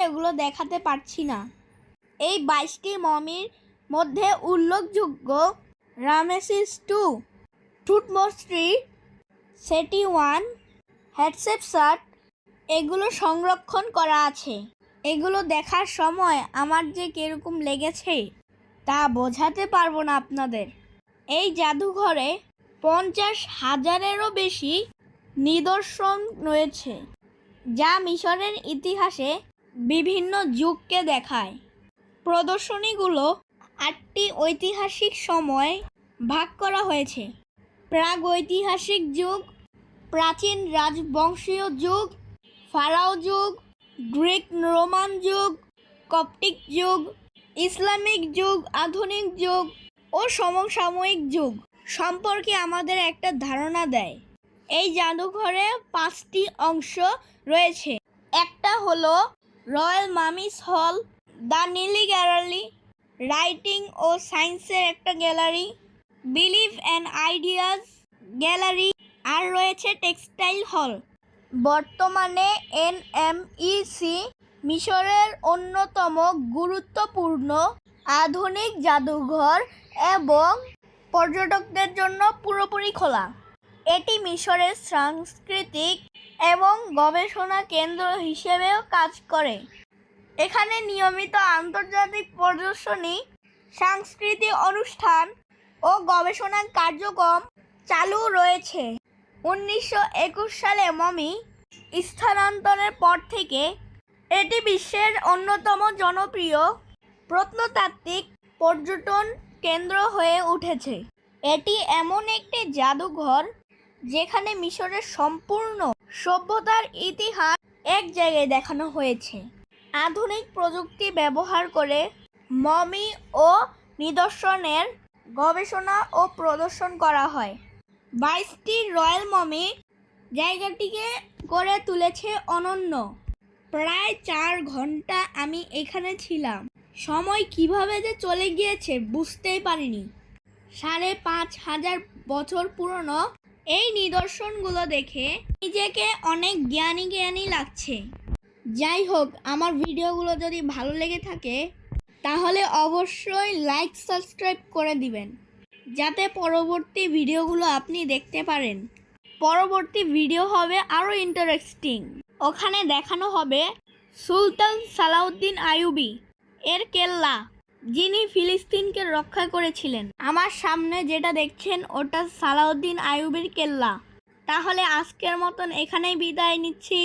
এগুলো দেখাতে পারছি না। এই 22টি মমির মধ্যে উল্লেখযোগ্য রামেসিস II, থুটমোস III, সেটি I, হ্যাটশেপসাট এগুলো সংরক্ষণ করা আছে। এগুলো দেখার সময় আমার যে কিরকম লেগেছে তা বোঝাতে পারবো না আপনাদের। এই জাদুঘরে 50,000-এরও বেশি নিদর্শন রয়েছে, যা মিশরের ইতিহাসে বিভিন্ন যুগকে দেখায়। প্রদর্শনীগুলো 8টি ঐতিহাসিক সময় ভাগ করা হয়েছে: প্রাগৈতিহাসিক যুগ, প্রাচীন রাজবংশীয় যুগ, ফারাও যুগ, গ্রিক রোমান যুগ, কপ্টিক যুগ, ইসলামিক যুগ, আধুনিক যুগ ও সমসাময়িক যুগ সম্পর্কে আমাদের একটা ধারণা দেয়। এই জাদুঘরে 5টি অংশ রয়েছে। একটা হলো রয়্যাল মামিস হল, দ্য নিলি গ্যালারি, রাইটিং ও সায়েন্সের একটা gallery, believe and ideas gallery, আর রয়েছে টেক্সটাইল হল। বর্তমানে এনএমইসি মিশরের অন্যতম গুরুত্বপূর্ণ আধুনিক জাদুঘর এবং পর্যটকদের জন্য পুরোপুরি খোলা। এটি মিশরের সাংস্কৃতিক এবং গবেষণা কেন্দ্র হিসেবেও কাজ করে। এখানে নিয়মিত আন্তর্জাতিক প্রদর্শনী, সাংস্কৃতিক অনুষ্ঠান ও গবেষণা কার্যক্রম চালু রয়েছে। 1921 সালে মমি স্থানান্তরের পর থেকে এটি বিশ্বের অন্যতম জনপ্রিয় প্রত্নতাত্ত্বিক পর্যটন কেন্দ্র হয়ে উঠেছে। এটি এমন একটি জাদুঘর যেখানে মিশরের সম্পূর্ণ সভ্যতার ইতিহাস এক জায়গায় দেখানো হয়েছে। আধুনিক প্রযুক্তি ব্যবহার করে মমি ও নিদর্শনের গবেষণা ও প্রদর্শন করা হয়। 22টি রয়্যাল মমি জায়গাটিকে করে তুলেছে অনন্য। প্রায় 4 ঘন্টা আমি এখানে ছিলাম। সময় কিভাবে যে চলে গিয়েছে বুঝতেই পারিনি। 5,500 বছর পুরনো এই নিদর্শনগুলো দেখে নিজেকে অনেক জ্ঞানী লাগছে। যাই হোক, আমার ভিডিওগুলো যদি ভালো লেগে থাকে তাহলে অবশ্যই লাইক, সাবস্ক্রাইব করে দিবেন, যাতে পরবর্তী ভিডিওগুলো আপনি দেখতে পারেন। পরবর্তী ভিডিও হবে আরও ইন্টারেস্টিং। ওখানে দেখানো হবে সুলতান সালাউদ্দিন আইয়ুবী এর কেল্লা, যিনি ফিলিস্তিনকে রক্ষা করেছিলেন। আমার সামনে যেটা দেখছেন ওটা সালাউদ্দিন আইয়ুবীর কেল্লা। তাহলে আজকের মতন এখানেই বিদায় নিচ্ছি।